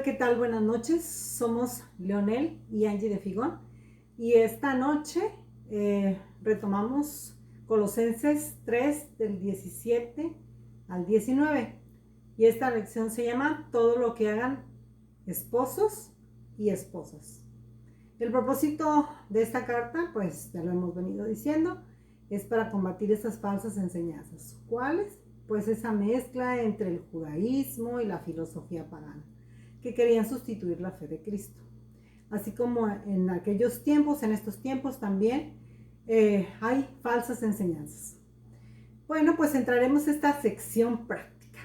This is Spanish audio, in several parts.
Hola, ¿qué tal? Buenas noches. Somos Leonel y Angie de Figón. Y esta noche retomamos Colosenses 3 del 17 al 19. Y esta lección se llama Todo lo que hagan esposos y esposas. El propósito de esta carta, pues ya lo hemos venido diciendo, es para combatir esas falsas enseñanzas. ¿Cuáles? Pues esa mezcla entre el judaísmo y la filosofía pagana, que querían sustituir la fe de Cristo. Así como en aquellos tiempos, en estos tiempos también hay falsas enseñanzas. Bueno, pues entraremos a esta sección práctica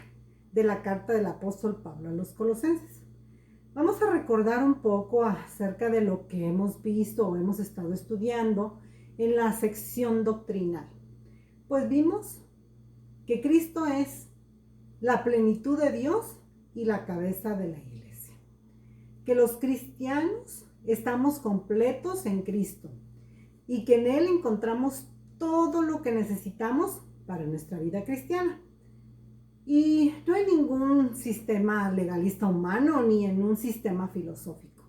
de la carta del apóstol Pablo a los Colosenses. Vamos a recordar un poco acerca de lo que hemos visto o hemos estado estudiando en la sección doctrinal. Pues vimos que Cristo es la plenitud de Dios y la cabeza de la iglesia. Que los cristianos estamos completos en Cristo y que en Él encontramos todo lo que necesitamos para nuestra vida cristiana. Y no hay ningún sistema legalista humano ni en un sistema filosófico.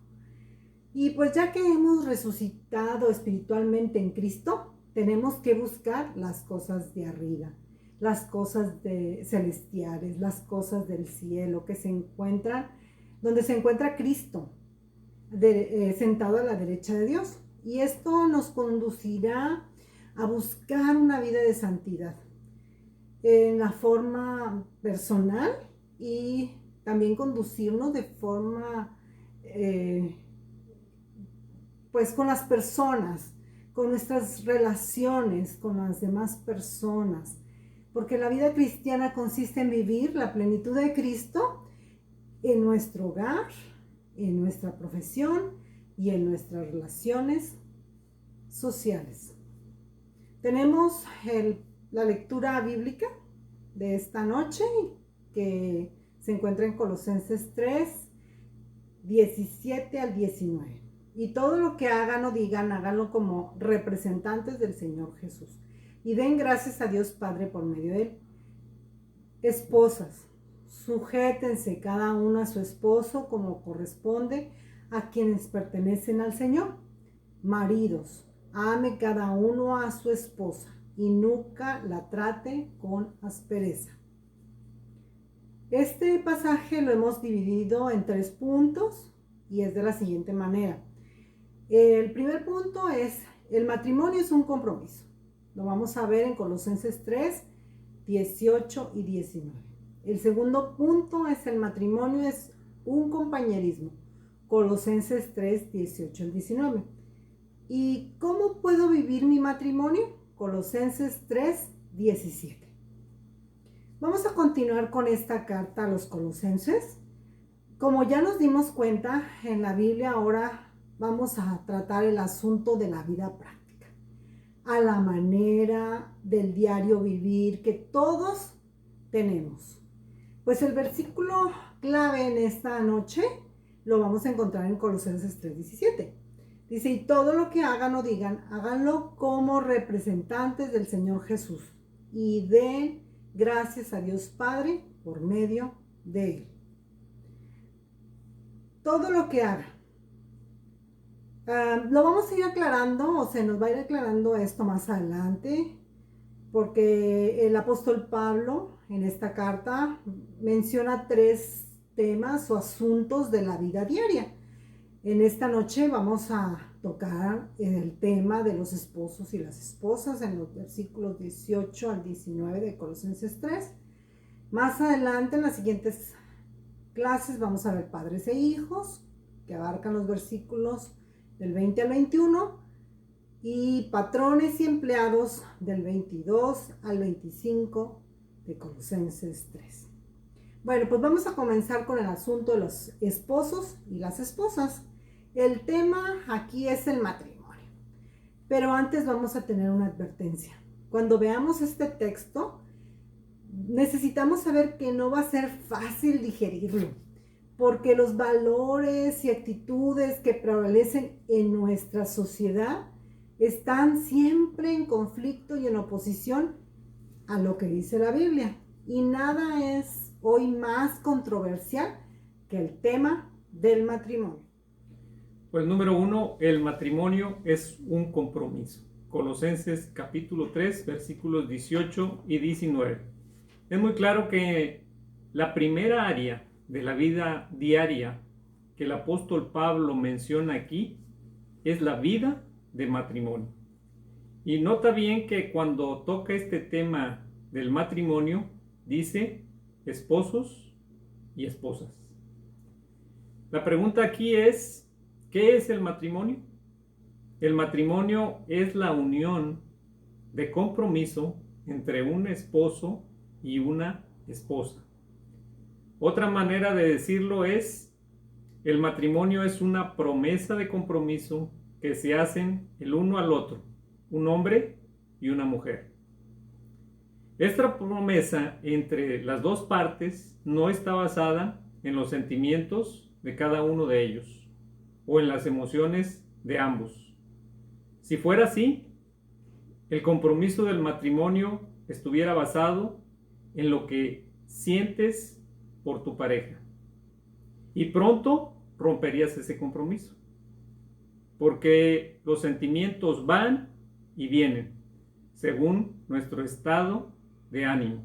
Y pues ya que hemos resucitado espiritualmente en Cristo, tenemos que buscar las cosas de arriba, las cosas celestiales, las cosas del cielo que se encuentran, donde se encuentra Cristo sentado a la derecha de Dios. Y esto nos conducirá a buscar una vida de santidad en la forma personal y también conducirnos de forma pues con las personas, con nuestras relaciones con las demás personas, porque la vida cristiana consiste en vivir la plenitud de Cristo en nuestro hogar, en nuestra profesión y en nuestras relaciones sociales. Tenemos la lectura bíblica de esta noche que se encuentra en Colosenses 3, 17 al 19. Y todo lo que hagan o digan, háganlo como representantes del Señor Jesús. Y den gracias a Dios Padre por medio de Él. Esposas, sujétense cada uno a su esposo como corresponde a quienes pertenecen al Señor. Maridos, ame cada uno a su esposa y nunca la trate con aspereza. Este pasaje lo hemos dividido en 3 puntos y es de la siguiente manera. El primer punto es: el matrimonio es un compromiso. Lo vamos a ver en Colosenses 3, 18 y 19. El segundo punto es: el matrimonio es un compañerismo. Colosenses 3, 18 y 19. ¿Y cómo puedo vivir mi matrimonio? Colosenses 3, 17. Vamos a continuar con esta carta a los Colosenses. Como ya nos dimos cuenta, en la Biblia ahora vamos a tratar el asunto de la vida práctica, a la manera del diario vivir que todos tenemos. Pues el versículo clave en esta noche lo vamos a encontrar en Colosenses 3:17. Dice: y todo lo que hagan o digan, háganlo como representantes del Señor Jesús y den gracias a Dios Padre por medio de Él. Todo lo que hagan. Lo vamos a ir aclarando, o se nos va a ir aclarando esto más adelante, porque el apóstol Pablo en esta carta menciona 3 temas o asuntos de la vida diaria. En esta noche vamos a tocar el tema de los esposos y las esposas en los versículos 18 al 19 de Colosenses 3. Más adelante, en las siguientes clases, vamos a ver padres e hijos, que abarcan los versículos del 20 al 21, y patrones y empleados del 22 al 25 de Colosenses 3. Bueno, pues vamos a comenzar con el asunto de los esposos y las esposas. El tema aquí es el matrimonio. Pero antes vamos a tener una advertencia. Cuando veamos este texto, necesitamos saber que no va a ser fácil digerirlo, porque los valores y actitudes que prevalecen en nuestra sociedad están siempre en conflicto y en oposición a lo que dice la Biblia. Y nada es hoy más controversial que el tema del matrimonio? Pues número 1, el matrimonio es un compromiso. Colosenses capítulo 3, versículos 18 y 19. Es muy claro que la primera área de la vida diaria que el apóstol Pablo menciona aquí es la vida de matrimonio. Y nota bien que cuando toca este tema del matrimonio, dice esposos y esposas. La pregunta aquí es, ¿qué es el matrimonio? El matrimonio es la unión de compromiso entre un esposo y una esposa. Otra manera de decirlo es, el matrimonio es una promesa de compromiso que se hacen el uno al otro, un hombre y una mujer. Esta promesa entre las dos partes no está basada en los sentimientos de cada uno de ellos o en las emociones de ambos. Si fuera así, el compromiso del matrimonio estuviera basado en lo que sientes por tu pareja. Y pronto romperías ese compromiso. Porque los sentimientos van y vienen según nuestro estado de ánimo.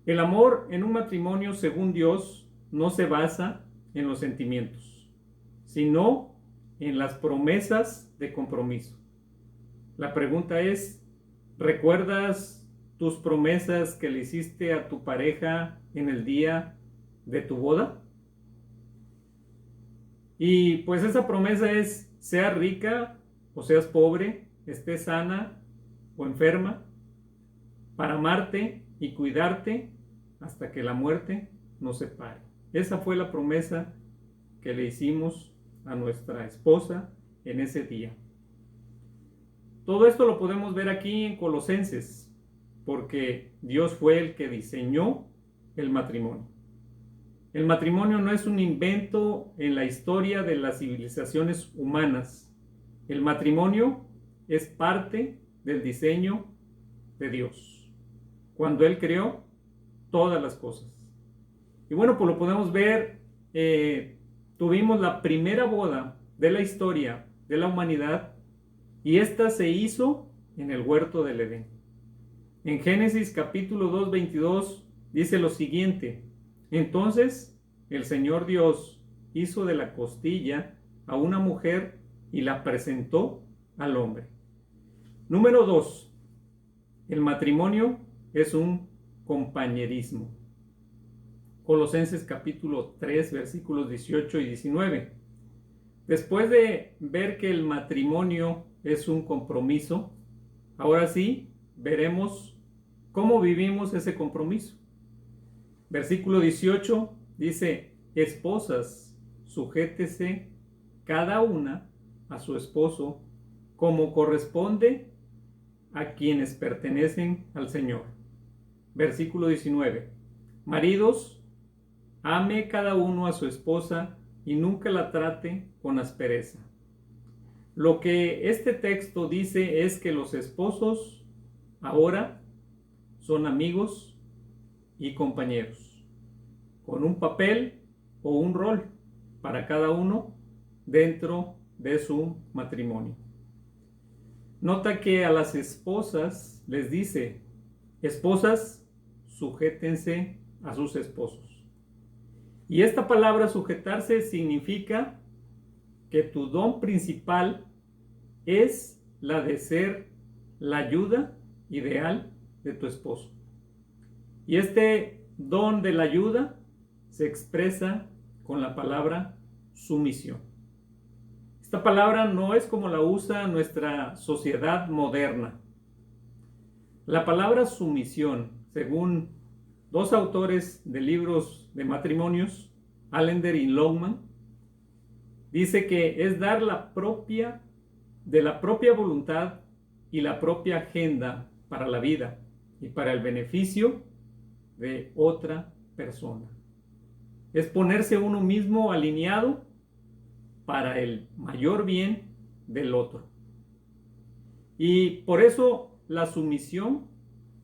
El amor en un matrimonio según Dios no se basa en los sentimientos, sino en las promesas de compromiso. La pregunta es, ¿recuerdas tus promesas que le hiciste a tu pareja en el día de tu boda? Y pues esa promesa es, seas rica o seas pobre, estés sana o enferma, para amarte y cuidarte hasta que la muerte nos separe. Esa fue la promesa que le hicimos a nuestra esposa en ese día. Todo esto lo podemos ver aquí en Colosenses, porque Dios fue el que diseñó el matrimonio. El matrimonio no es un invento en la historia de las civilizaciones humanas. El matrimonio es parte del diseño de Dios, cuando Él creó todas las cosas. Y bueno, pues lo podemos ver, tuvimos la primera boda de la historia de la humanidad y esta se hizo en el huerto del Edén. En Génesis capítulo 2, 22 dice lo siguiente: entonces el Señor Dios hizo de la costilla a una mujer y la presentó al hombre. Número 2. El matrimonio es un compañerismo. Colosenses capítulo 3, versículos 18 y 19. Después de ver que el matrimonio es un compromiso, ahora sí veremos cómo vivimos ese compromiso. Versículo 18 dice, esposas, sujétese cada una a su esposo como corresponde a quienes pertenecen al Señor. Versículo 19, maridos, ame cada uno a su esposa y nunca la trate con aspereza. Lo que este texto dice es que los esposos ahora son amigos y compañeros, con un papel o un rol para cada uno dentro de su matrimonio. Nota que a las esposas les dice, esposas, sujétense a sus esposos. Y esta palabra sujetarse significa que tu don principal es la de ser la ayuda ideal de tu esposo. Y este don de la ayuda se expresa con la palabra sumisión. Esta palabra no es como la usa nuestra sociedad moderna. La palabra sumisión, según dos autores de libros de matrimonios, Allender y Longman, dice que es dar de la propia voluntad y la propia agenda para la vida y para el beneficio de otra persona. Es ponerse uno mismo alineado para el mayor bien del otro. Y por eso la sumisión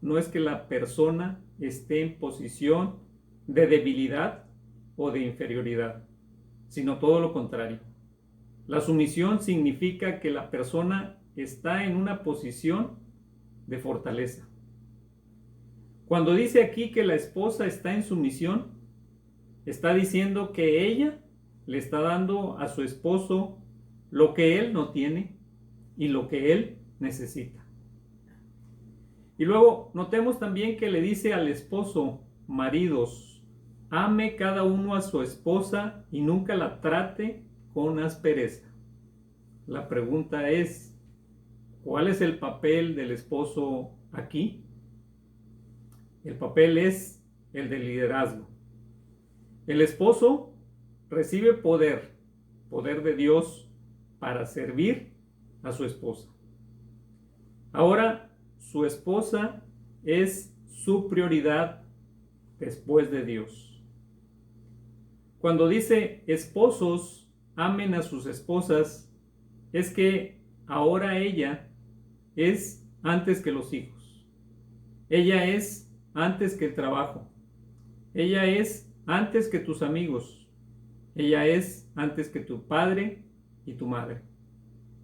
no es que la persona esté en posición de debilidad o de inferioridad, sino todo lo contrario. La sumisión significa que la persona está en una posición de fortaleza. Cuando dice aquí que la esposa está en sumisión, está diciendo que ella le está dando a su esposo lo que él no tiene y lo que él necesita. Y luego notemos también que le dice al esposo: maridos, ame cada uno a su esposa y nunca la trate con aspereza. La pregunta es, ¿cuál es el papel del esposo aquí? El papel es el de liderazgo. El esposo recibe poder de Dios para servir a su esposa. Ahora, su esposa es su prioridad después de Dios. Cuando dice esposos amen a sus esposas, es que ahora ella es antes que los hijos. Ella es antes que el trabajo. Ella es antes que tus amigos. Ella es antes que tu padre y tu madre.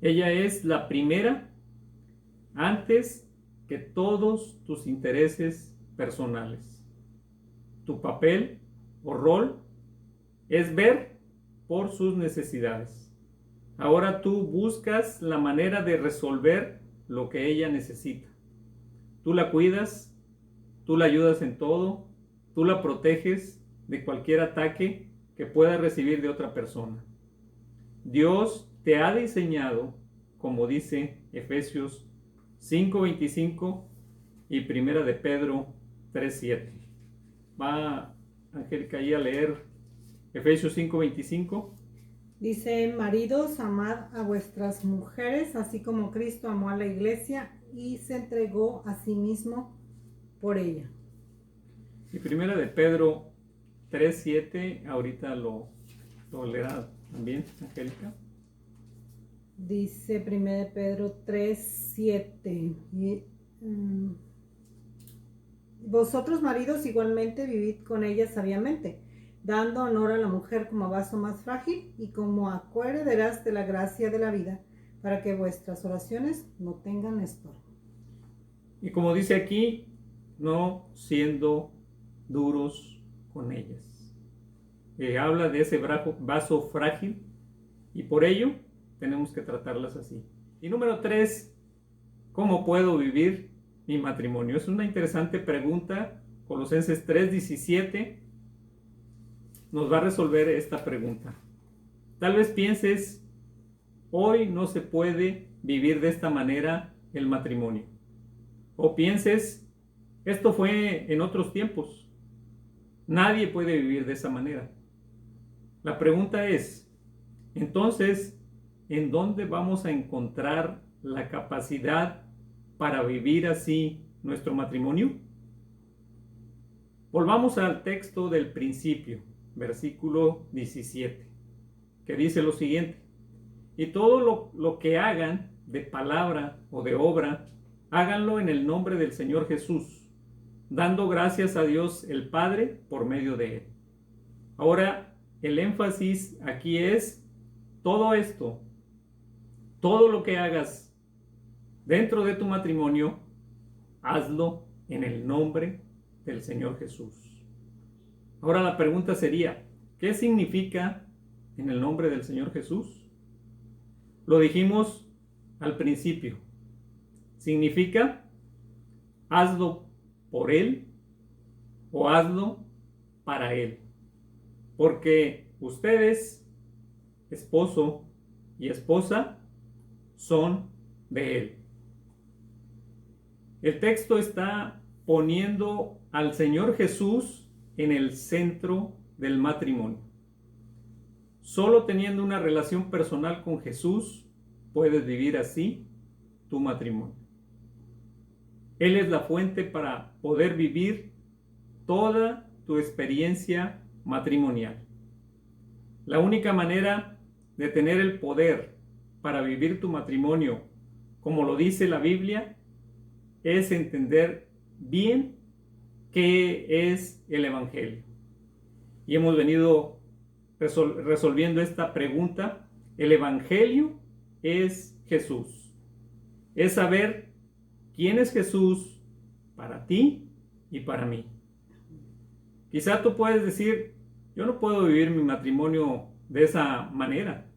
Ella es la primera antes que todos tus intereses personales. Tu papel o rol es ver por sus necesidades. Ahora tú buscas la manera de resolver lo que ella necesita. Tú la cuidas, tú la ayudas en todo, tú la proteges de cualquier ataque que pueda recibir de otra persona. Dios te ha diseñado, como dice Efesios 5:25 y Primera de Pedro 3:7. Va Angélica ahí a leer Efesios 5:25. Dice: maridos, amad a vuestras mujeres, así como Cristo amó a la iglesia y se entregó a sí mismo por ella. Y Primera de Pedro 3:7, ahorita lo leerá también Angélica. Dice 1 de Pedro 3:7. Vosotros, maridos, igualmente vivid con ella sabiamente, dando honor a la mujer como vaso más frágil y como coherederas de la gracia de la vida, para que vuestras oraciones no tengan estorbo. Y como dice aquí, no siendo duros con ellas. Habla de ese vaso frágil y por ello tenemos que tratarlas así. Y número 3, ¿cómo puedo vivir mi matrimonio? Es una interesante pregunta. Colosenses 3:17 nos va a resolver esta pregunta. Tal vez pienses, hoy no se puede vivir de esta manera el matrimonio. O pienses, esto fue en otros tiempos. Nadie puede vivir de esa manera. La pregunta es, entonces, ¿en dónde vamos a encontrar la capacidad para vivir así nuestro matrimonio? Volvamos al texto del principio, versículo 17, que dice lo siguiente: y todo lo que hagan de palabra o de obra, háganlo en el nombre del Señor Jesús, dando gracias a Dios el Padre por medio de él. Ahora, el énfasis aquí es todo esto, todo lo que hagas dentro de tu matrimonio, hazlo en el nombre del Señor Jesús. Ahora la pregunta sería, ¿qué significa en el nombre del Señor Jesús? Lo dijimos al principio. Significa hazlo por Él o hazlo para Él. Porque ustedes, esposo y esposa, son de Él. El texto está poniendo al Señor Jesús en el centro del matrimonio. Solo teniendo una relación personal con Jesús puedes vivir así tu matrimonio. Él es la fuente para poder vivir toda tu experiencia matrimonial. La única manera de tener el poder para vivir tu matrimonio, como lo dice la Biblia, es entender bien qué es el Evangelio. y hemos venido resolviendo esta pregunta. El Evangelio es Jesús. Es saber quién es Jesús para ti y para mí. Quizá tú puedes decir, yo no puedo vivir mi matrimonio de esa manera.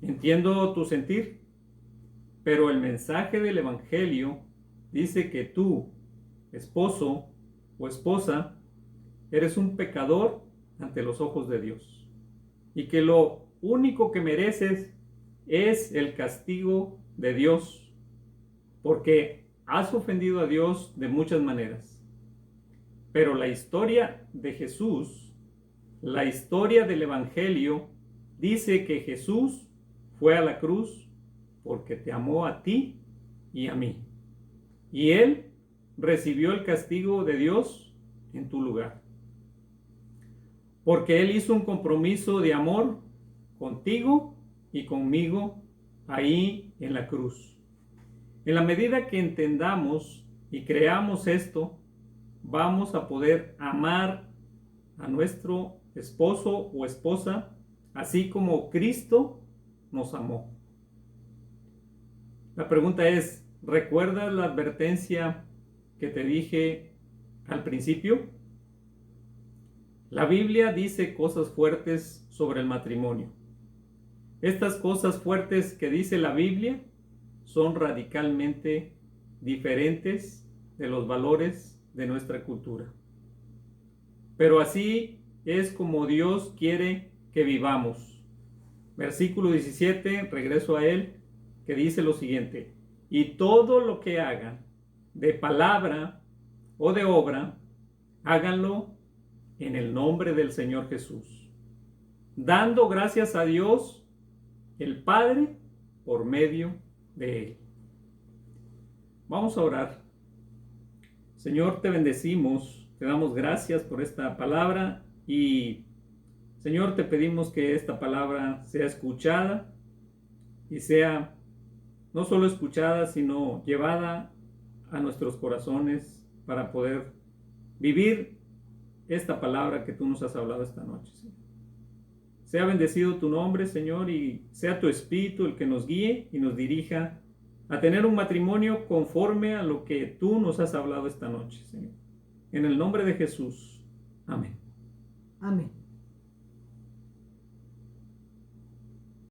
Entiendo tu sentir, pero el mensaje del Evangelio dice que tú, esposo o esposa, eres un pecador ante los ojos de Dios y que lo único que mereces es el castigo de Dios porque has ofendido a Dios de muchas maneras. Pero la historia de Jesús, la historia del Evangelio, dice que Jesús fue a la cruz porque te amó a ti y a mí. Y Él recibió el castigo de Dios en tu lugar. Porque Él hizo un compromiso de amor contigo y conmigo ahí en la cruz. En la medida que entendamos y creamos esto, vamos a poder amar a nuestro esposo o esposa, así como Cristo nos amó. La pregunta es, ¿recuerdas la advertencia que te dije al principio? La Biblia dice cosas fuertes sobre el matrimonio. Estas cosas fuertes que dice la Biblia son radicalmente diferentes de los valores de nuestra cultura. Pero así es como Dios quiere que vivamos. Versículo 17, regreso a él, que dice lo siguiente: y todo lo que hagan, de palabra o de obra, háganlo en el nombre del Señor Jesús, dando gracias a Dios, el Padre, por medio de Él. Vamos a orar. Señor, te bendecimos, te damos gracias por esta palabra y, Señor, te pedimos que esta palabra sea escuchada y sea no solo escuchada, sino llevada a nuestros corazones para poder vivir esta palabra que tú nos has hablado esta noche, Señor. Sea bendecido tu nombre, Señor, y sea tu Espíritu el que nos guíe y nos dirija a tener un matrimonio conforme a lo que tú nos has hablado esta noche, Señor. En el nombre de Jesús. Amén. Amén.